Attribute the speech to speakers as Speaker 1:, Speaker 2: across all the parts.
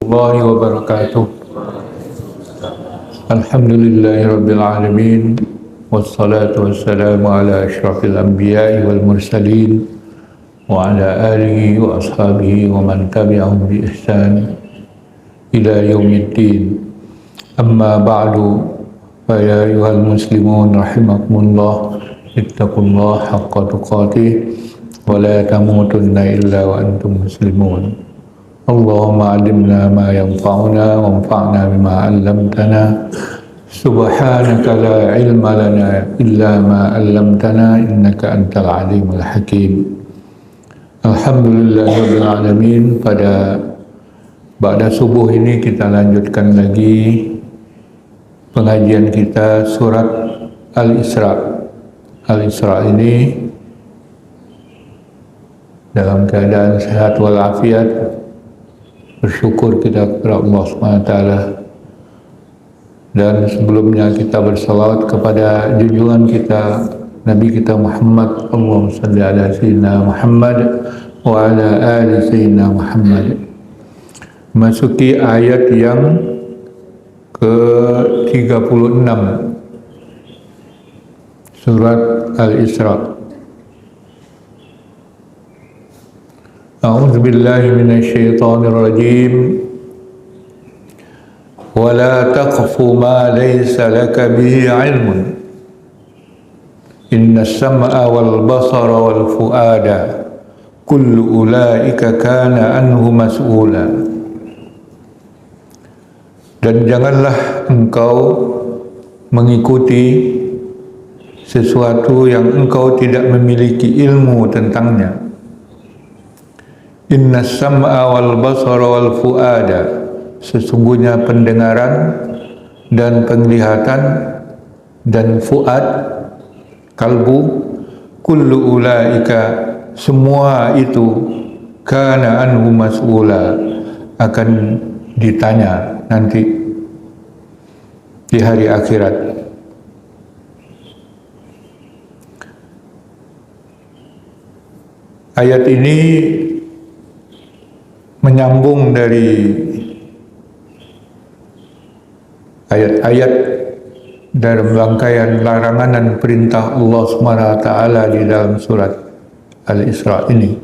Speaker 1: Warahmatullahi wabarakatuh. Alhamdulillahi rabbil alamin. Wassalatu wassalamu ala asyrafil anbiya'i wal mursalin wa ala alihi wa ashabihi wa man tabi'ahum bi ihsan ila yaumiddin. Amma ba'du, fa ya ayyuhal muslimun rahimakumullah, ittaqullaha haqqa tuqatih wa la tamutunna illa wa antum muslimun. Allahumma alimna ma yanfa'una wanfa'na bima 'allamtana. Subhanaka la ilma lana illa ma 'allamtana innaka antal alimul hakim. Alhamdulillahirabbil alamin. Pada ba'da subuh ini kita lanjutkan lagi pengajian kita surat Al-Isra. Al-Isra ini dalam keadaan sehat walafiat, bersyukur kita kepada Allah SWT. Dan sebelumnya kita bersalawat kepada junjungan kita, Nabi kita Muhammad, Allahumma salli ala sayyidina Muhammad wa ala ali sayyidina Muhammad. Masuki ayat yang ke-36 surat Al-Isra. A'udzu billahi minasy syaithanir rajim. Wa la taqfu ma laysa laka bihi 'ilmun. Innas sam'a wal basara wal fuada kullu ulaika kana anhu mas'ula. Dan janganlah engkau mengikuti sesuatu yang engkau tidak memiliki ilmu tentangnya. Innas sam'a wal basara wal fuada, sesungguhnya pendengaran dan penglihatan dan fuad, kalbu, kullu ulaika, semua itu, kana anhu mas'ula, akan ditanya nanti di hari akhirat. Ayat ini menyambung dari ayat-ayat dalam rangkaian larangan dan perintah Allah SWT di dalam surat Al-Isra ini.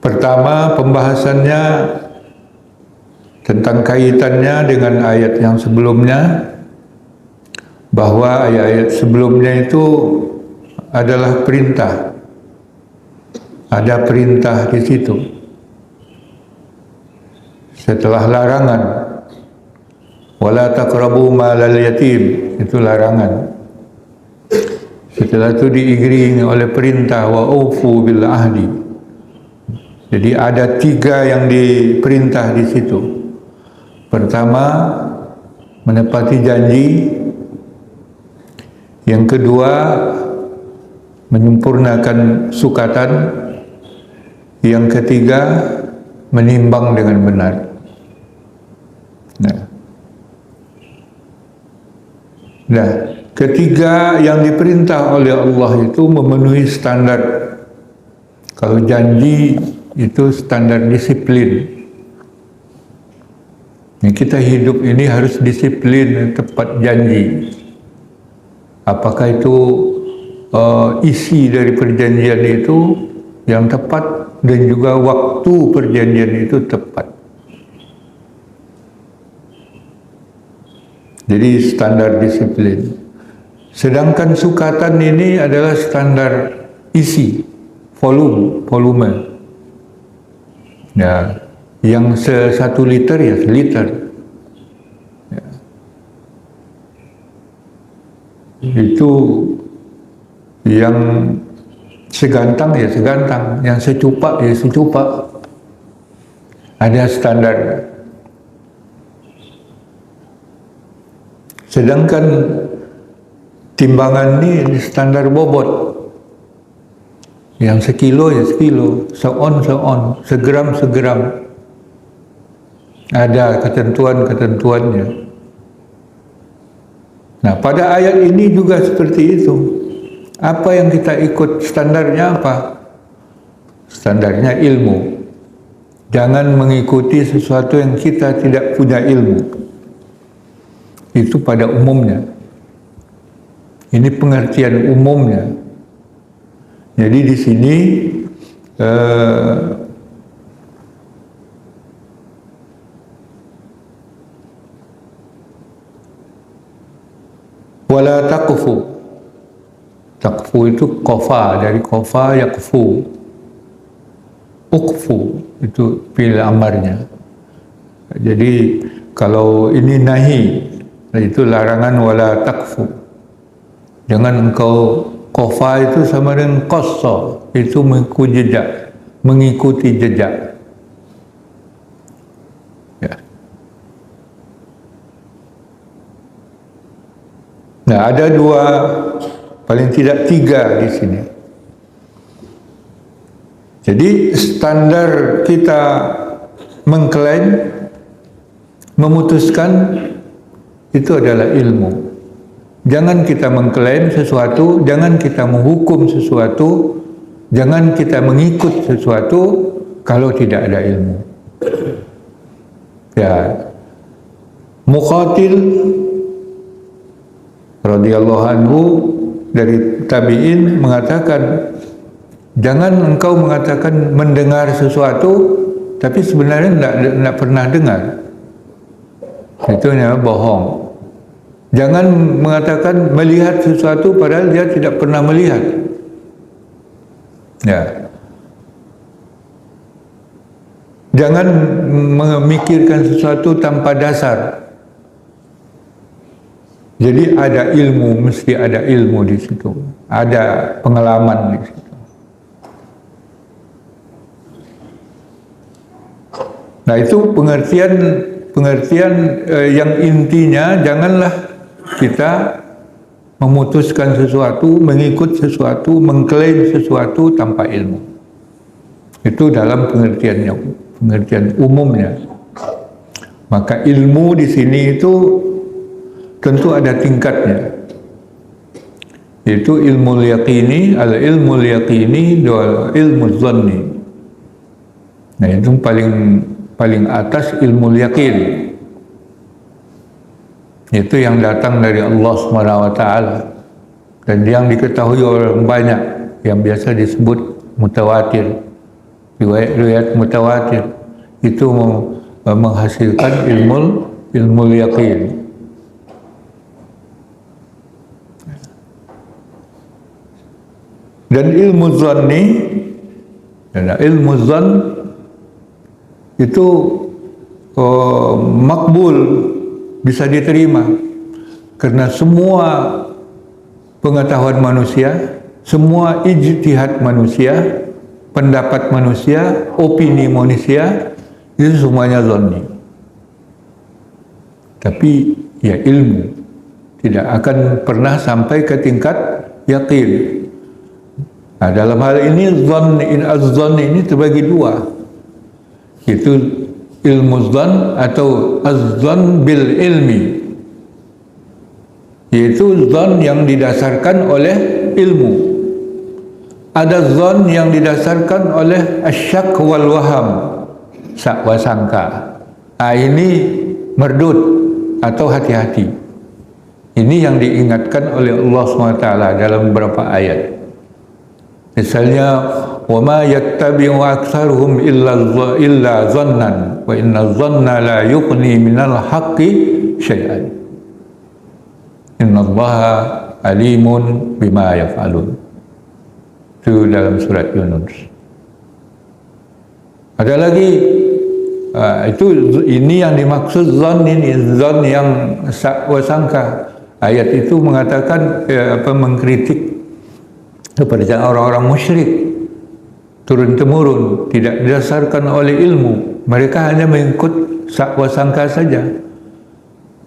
Speaker 1: Pertama, pembahasannya tentang kaitannya dengan ayat yang sebelumnya, bahwa ayat-ayat sebelumnya itu adalah perintah. Ada perintah di situ. Setelah larangan, wala taqrabu malal yatim, itu larangan. Setelah itu diiringi oleh perintah wa aufu bil ahdi. Jadi ada tiga yang diperintah di situ. Pertama, menepati janji. Yang kedua, menyempurnakan sukatan. Yang ketiga, menimbang dengan benar. Nah, ketiga yang diperintah oleh Allah itu memenuhi standar. Kalau janji itu standar disiplin. Kita hidup ini harus disiplin, tepat janji. Apakah itu isi dari perjanjian itu yang tepat, dan juga waktu perjanjian itu tepat. Jadi standar disiplin. Sedangkan sukatan ini adalah standar isi, volume. Ya, yang 1 liter ya 1 liter. Ya. Itu yang segantang ya segantang, yang secupak ya secupak. Ada standar. Sedangkan timbangan ini standar bobot. Yang sekilo ya sekilo, seon, segram. Ada ketentuan-ketentuannya. Nah, pada ayat ini juga seperti itu. Apa yang kita ikut standarnya apa? Standarnya ilmu. Jangan mengikuti sesuatu yang kita tidak punya ilmu. Itu pada umumnya. Ini pengertian umumnya. Jadi di sini wala taqfu. Taqfu itu qafa, dari qafa yaqfu. Uqfu itu fi'il amarnya. Jadi kalau ini nahi, itu larangan wala taqfu. Jangan engkau, qafa itu sama dengan qassa, itu mengikuti jejak. Ya. Nah, ada dua, paling tidak tiga di sini. Jadi standar kita mengklaim, memutuskan, itu adalah ilmu. Jangan kita mengklaim sesuatu, jangan kita menghukum sesuatu, jangan kita mengikut sesuatu kalau tidak ada ilmu. Ya, Muqatil radhiyallahu anhu dari tabi'in mengatakan, jangan engkau mengatakan mendengar sesuatu tapi sebenarnya tidak pernah dengar. Itu namanya bohong. Jangan mengatakan melihat sesuatu padahal dia tidak pernah melihat. Ya. Jangan memikirkan sesuatu tanpa dasar. Jadi ada ilmu, mesti ada ilmu di situ. Ada pengalaman di situ. Nah, itu pengertian yang intinya, janganlah kita memutuskan sesuatu, mengikut sesuatu, mengklaim sesuatu tanpa ilmu. Itu dalam pengertian umumnya. Maka ilmu di sini itu tentu ada tingkatnya. Yaitu ilmu yaqini, al-ilmu yaqini dan ilmu zanni. Nah, itu paling atas ilmu yakin. Itu yang datang dari Allah SWT dan yang diketahui oleh orang banyak, yang biasa disebut mutawatir. Riwayat mutawatir itu menghasilkan ilmu yakin. Dan ilmu zanni, ilmu zan itu makbul, bisa diterima karena semua pengetahuan manusia, semua ijtihad manusia, pendapat manusia, opini manusia, itu semuanya zanni. Tapi ya ilmu tidak akan pernah sampai ke tingkat yakin. Nah, dalam hal ini az-zann ini terbagi dua. Itu ilmu zan atau az-zan bil ilmi, yaitu zan yang didasarkan oleh ilmu. Ada zan yang didasarkan oleh asyak wal waham, sangka. Ini merdut atau hati-hati. Ini yang diingatkan oleh Allah SWT dalam beberapa ayat. Misalnya, وَمَا يَتَّبِعُ أَكْثَرُهُمْ إِلَّا ظَنًّا وَإِنَّ الظَّنَّ لَا يُغْنِي مِنَ الْحَقِّ شَيْئًا إِنَّ اللَّهَ عَلِيمٌ بِمَا يَفْعَلُونَ. Itu dalam surat Yunus. Ada lagi, ini yang dimaksud zon, ini zon yang sangka. Ayat itu mengatakan mengkritik kepada orang-orang musyrik turun-temurun, tidak didasarkan oleh ilmu. Mereka hanya mengikut sangka saja.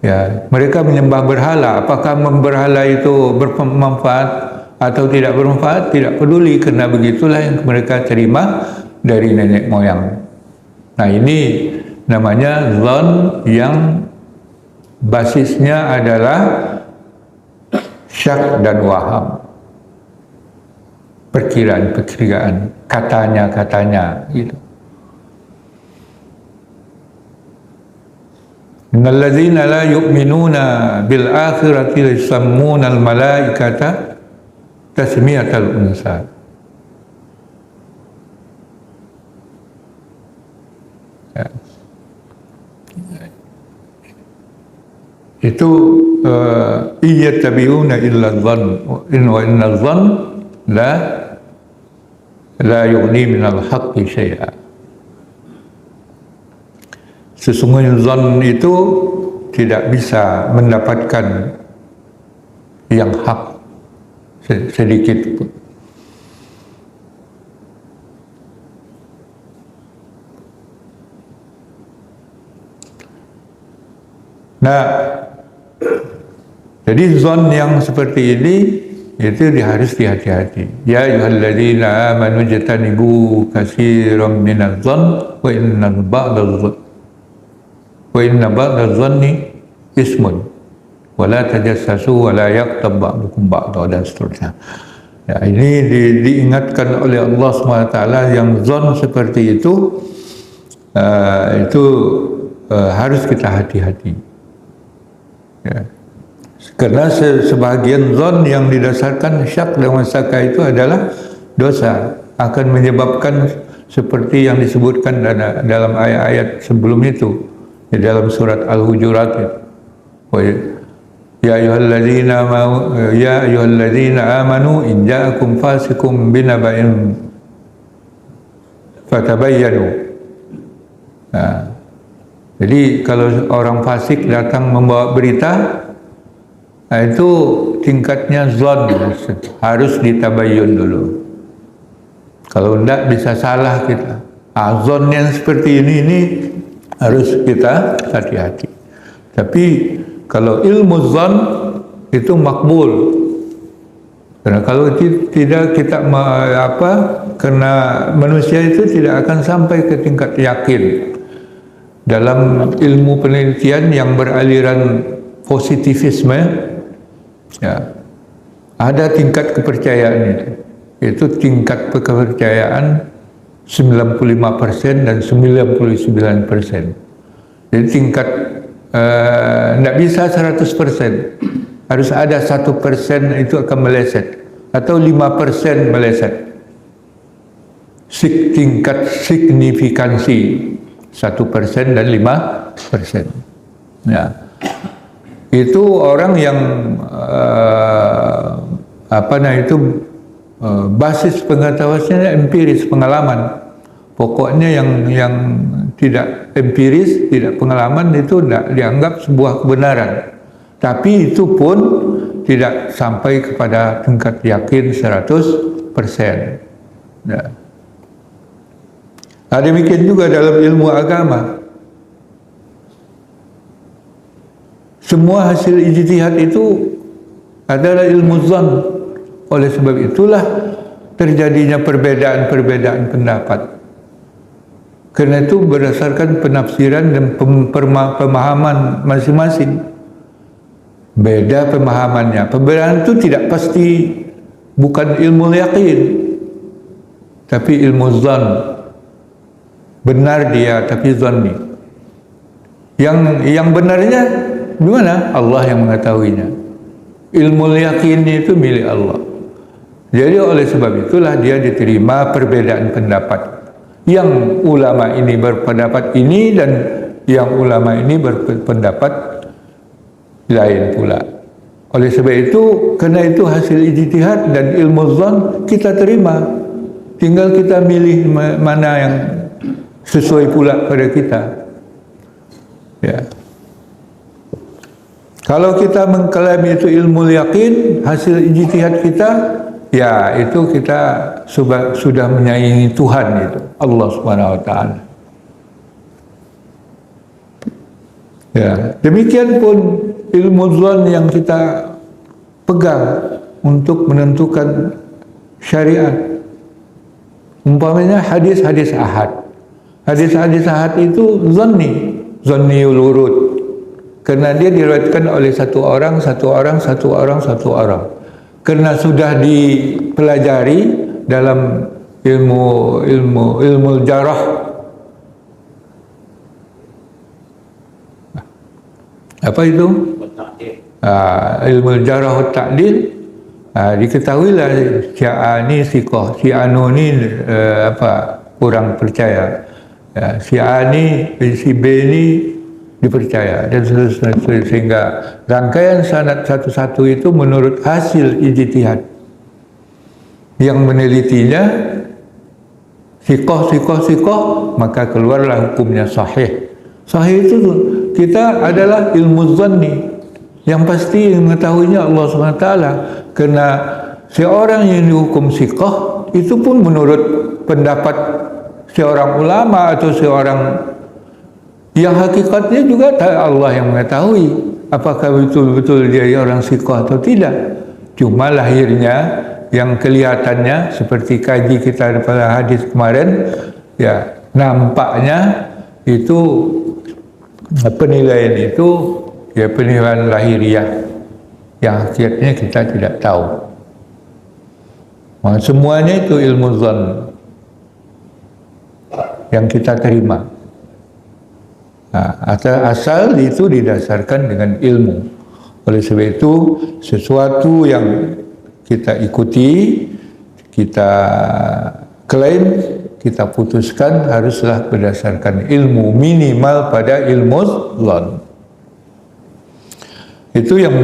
Speaker 1: Ya, mereka menyembah berhala. Apakah berhala itu bermanfaat atau tidak bermanfaat? Tidak peduli, karena begitulah yang mereka terima dari nenek moyang. Nah, ini namanya zon yang basisnya adalah syak dan waham. perkiraan, katanya gitu. Innalladzina la yu'minuna bil akhirati yusammuna al malaikata tasmiyatal unsa. Ya. Itu iyattabi'una illa dhann wa inna dhann la yughni minal haqqi syai'a. Sesungguhnya zon itu tidak bisa mendapatkan yang hak sedikit pun. Nah, jadi zon yang seperti ini itu harus dihati-hati. Ya ayyuhalladzina amanu jatanibu katsiran minadh dhann wa inna ba'dadh dhanni ismun wa la tajassasu wa la yaghtab ba'dukum ba'dha dan seterusnya. Ya, ini diingatkan oleh Allah SWT yang zon seperti itu harus kita hati-hati. Ya. Karena sebagian zon yang didasarkan syak dan wasaka itu adalah dosa, akan menyebabkan seperti yang disebutkan dalam ayat-ayat sebelum itu di dalam surat Al-Hujurat. Ya ayyuhalladzina amanu in ja'akum fasiqun binaba'in fatabayyanu. Nah, jadi kalau orang fasik datang membawa berita, nah itu tingkatnya zon, harus ditabayyun dulu. Kalau tidak bisa salah kita. Zon yang seperti ini harus kita hati-hati. Tapi kalau ilmu zon itu makbul. Karena kalau tidak kita karena manusia itu tidak akan sampai ke tingkat yakin. Dalam ilmu penelitian yang beraliran positivisme, ya, ada tingkat kepercayaan itu tingkat kepercayaan 95% dan 99%. Jadi tingkat tidak bisa 100%, harus ada 1% itu akan meleset atau 5% meleset. Tingkat signifikansi 1% dan 5%. Ya. Itu orang yang basis pengetahuannya empiris, pengalaman. Pokoknya yang tidak empiris, tidak pengalaman itu tidak dianggap sebuah kebenaran. Tapi itu pun tidak sampai kepada tingkat yakin 100%. Ya. Demikian juga dalam ilmu agama. Semua hasil ijtihad itu adalah ilmu zon. Oleh sebab itulah terjadinya perbedaan-perbedaan pendapat. Karena itu berdasarkan penafsiran dan pemahaman masing-masing. Beda pemahamannya. Perbedaan itu tidak pasti, bukan ilmu yakin, tapi ilmu zon. Benar dia, tapi zonni. Yang benarnya gimana? Allah yang mengetahuinya. Ilmu yakin itu milik Allah. Jadi oleh sebab itulah dia diterima perbedaan pendapat. Yang ulama ini berpendapat ini dan yang ulama ini berpendapat lain pula. Oleh sebab itu, karena itu hasil ijtihad dan ilmu zon kita terima. Tinggal kita milih mana yang sesuai pula pada kita. Ya. Kalau kita mengklaim itu ilmu yakin, hasil ijtihad kita, ya itu kita sudah menyaingi Tuhan itu, Allah Subhanahu wa taala. Ya, demikian pun ilmu zon yang kita pegang untuk menentukan syariat. Umpamanya hadis-hadis ahad. Hadis-hadis ahad itu zonni urut. Karena dia diriwayatkan oleh satu orang. Karena sudah dipelajari, dalam ilmu jarah. Apa itu? Ilmu jarah wa ta'dil. Diketahuilah si A ni siqah, si anu ni kurang percaya. Si A ni, si B ni dipercaya, dan seterusnya, sehingga rangkaian sanad satu-satu itu menurut hasil ijtihad yang menelitinya siqah, maka keluarlah hukumnya sahih. Sahih itu kita adalah ilmu zanni, yang pasti yang mengetahuinya Allah SWT, karena seorang yang dihukum siqah itu pun menurut pendapat seorang ulama atau seorang yang hakikatnya juga Allah yang mengetahui apakah betul-betul dia orang siqah atau tidak. Cuma lahirnya yang kelihatannya seperti kaji kita pada hadis kemarin, ya nampaknya itu penilaian itu ya penilaian lahiriah yang akhirnya kita tidak tahu. Semuanya itu ilmu zon yang kita terima. Asal itu didasarkan dengan ilmu. Oleh sebab itu sesuatu yang kita ikuti, kita klaim, kita putuskan haruslah berdasarkan ilmu, minimal pada ilmu zon. Itu yang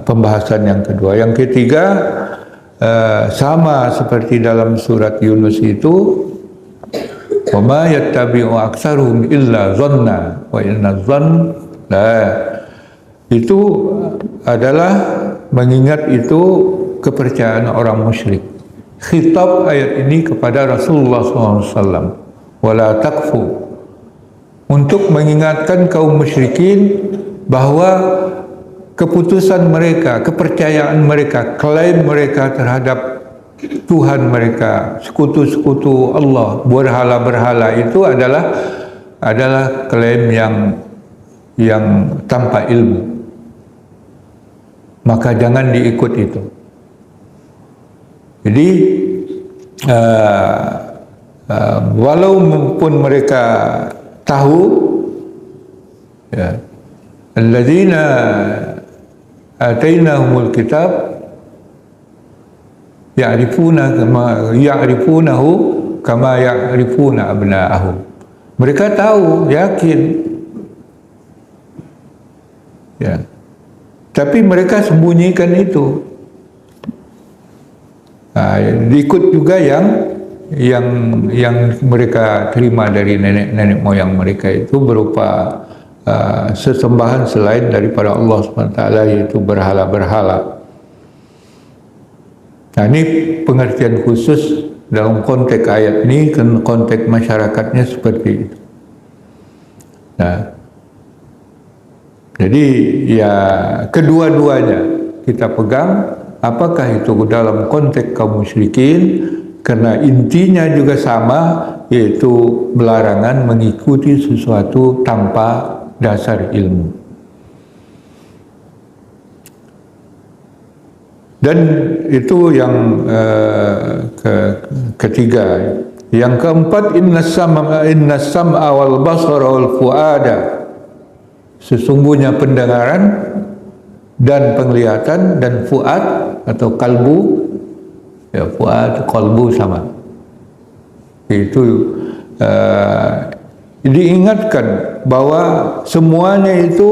Speaker 1: pembahasan yang kedua. Yang ketiga, sama seperti dalam surat Yunus itu, wa ma yattabi'u aktsaruhum illa dhanna wa inna dhanna, itu adalah mengingat itu kepercayaan orang musyrik. Khitab ayat ini kepada Rasulullah SAW, wala takfu, untuk mengingatkan kaum musyrikin bahwa keputusan mereka, kepercayaan mereka, klaim mereka terhadap Tuhan mereka, sekutu-sekutu Allah, berhala-berhala itu adalah klaim yang tanpa ilmu. Maka jangan diikut itu. Jadi walaupun mereka tahu, ya, alladzina atainahumul kitab ya'rifunahu kama ya'rifuna abna'ahum. Mereka tahu, yakin, ya, tapi mereka sembunyikan itu. Ikut juga yang mereka terima dari nenek moyang mereka itu berupa sesembahan selain daripada Allah SWT, yaitu berhala-berhala. Nah, ini pengertian khusus dalam konteks ayat ini, konteks masyarakatnya seperti itu. Nah, jadi ya kedua-duanya kita pegang, apakah itu dalam konteks kaum musyrikin, karena intinya juga sama, yaitu melarangan mengikuti sesuatu tanpa dasar ilmu. Dan itu yang ketiga. Yang keempat, inna sam'a wal basara wal fuada, sesungguhnya pendengaran dan penglihatan dan fuad atau kalbu, ya, fuad kalbu sama, itu diingatkan bahwa semuanya itu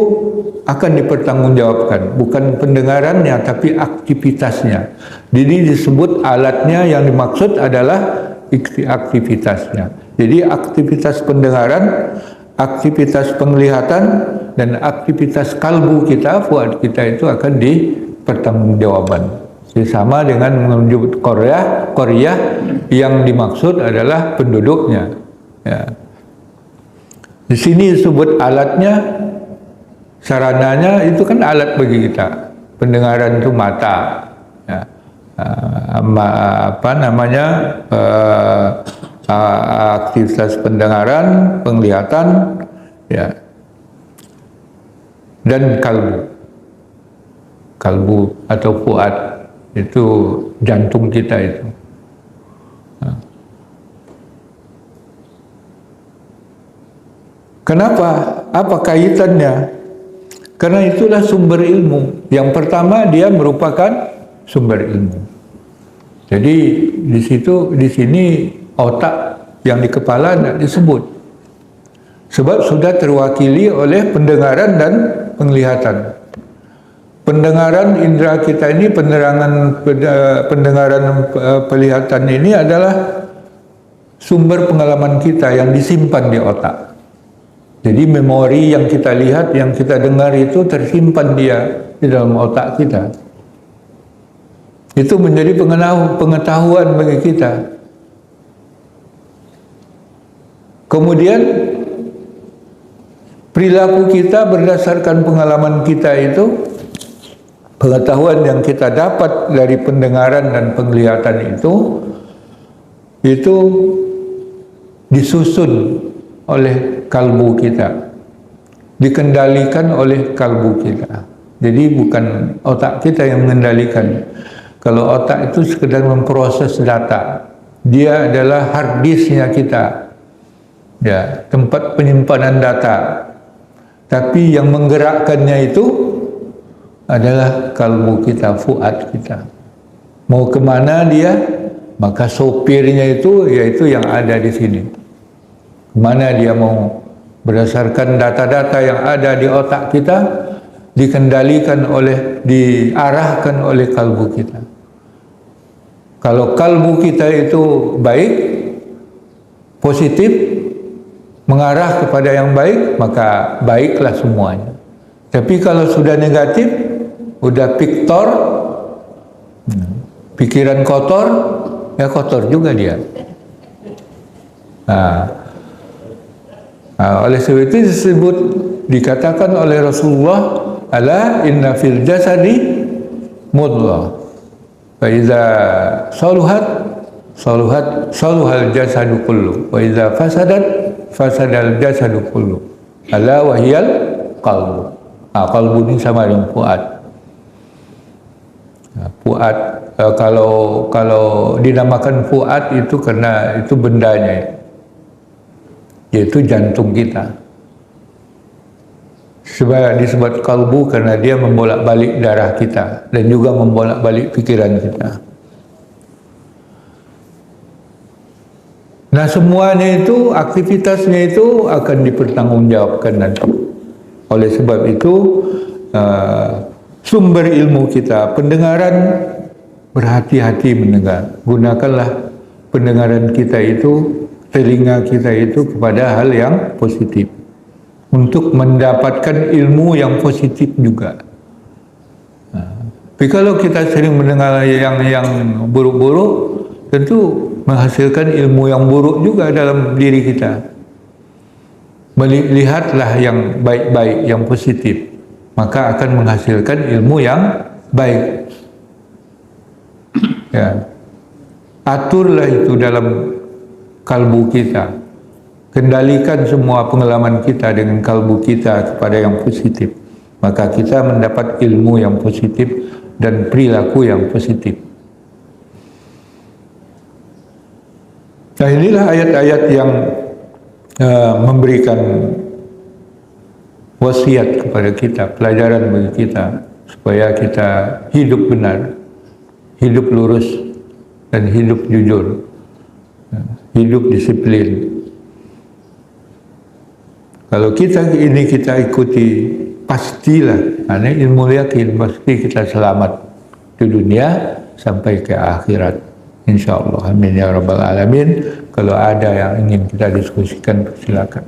Speaker 1: akan dipertanggungjawabkan, bukan pendengarannya tapi aktivitasnya. Jadi disebut alatnya, yang dimaksud adalah aktivitasnya. Jadi aktivitas pendengaran, aktivitas penglihatan, dan aktivitas kalbu kita, fuad kita itu akan dipertanggungjawabkan. Jadi sama dengan menunjuk Korea yang dimaksud adalah penduduknya. Ya. Di sini disebut alatnya, sarananya itu kan alat bagi kita. Pendengaran itu mata, ya. Aktivitas pendengaran, penglihatan, ya, dan kalbu atau fuad, Itu jantung kita itu. Kenapa? Apa kaitannya? Karena itulah sumber ilmu. Yang pertama, dia merupakan sumber ilmu. Jadi di sini otak yang di kepala tidak disebut. Sebab sudah terwakili oleh pendengaran dan penglihatan. Pendengaran indera kita ini, pendengaran penglihatan ini adalah sumber pengalaman kita yang disimpan di otak. Jadi memori yang kita lihat, yang kita dengar itu tersimpan dia di dalam otak kita. Itu menjadi pengetahuan bagi kita. Kemudian perilaku kita berdasarkan pengalaman kita itu, pengetahuan yang kita dapat dari pendengaran dan penglihatan itu disusun oleh kalbu kita, dikendalikan oleh kalbu kita. Jadi bukan otak kita yang mengendalikan. Kalau otak itu sekedar memproses data, dia adalah hard disknya kita, ya, tempat penyimpanan data. Tapi yang menggerakkannya itu adalah kalbu kita, fuad kita. Mau kemana dia, maka sopirnya itu yaitu yang ada di sini. Kemana dia mau, berdasarkan data-data yang ada di otak kita, diarahkan oleh kalbu kita. Kalau kalbu kita itu baik, positif, mengarah kepada yang baik, maka baiklah semuanya. Tapi kalau sudah negatif, udah piktor, pikiran kotor, ya kotor juga dia. Oleh sebab itu dikatakan oleh Rasulullah, ala inna fil jasadi mudghah, fa iza saluhal jasadu kullu, wa iza fasadal jasadu kullu, ala wahiyal qalbu. Qalbu ini sama dengan fuad. Fuad, kalau dinamakan fuad itu karena itu bendanya, yaitu jantung kita. Sebab disebut kalbu karena dia membolak-balik darah kita dan juga membolak-balik pikiran kita. Nah, semuanya itu, aktivitasnya itu akan dipertanggungjawabkan nanti. Oleh sebab itu, sumber ilmu kita, pendengaran, berhati-hati mendengar. Gunakanlah pendengaran kita itu, telinga kita itu kepada hal yang positif, untuk mendapatkan ilmu yang positif juga. Tapi kalau kita sering mendengar yang buruk-buruk, tentu menghasilkan ilmu yang buruk juga dalam diri kita. Melihatlah yang baik-baik, yang positif, maka akan menghasilkan ilmu yang baik. Ya. Aturlah itu dalam kalbu kita. Kendalikan semua pengalaman kita dengan kalbu kita kepada yang positif, maka kita mendapat ilmu yang positif dan perilaku yang positif. Nah, inilah ayat-ayat yang memberikan wasiat kepada kita, pelajaran bagi kita, supaya kita hidup benar, hidup lurus, dan hidup jujur, hidup disiplin. Kalau kita ikuti, pastilah, karena ilmu yakin, pasti kita selamat di dunia sampai ke akhirat. InsyaAllah. Amin ya rabbal alamin. Kalau ada yang ingin kita diskusikan, silakan.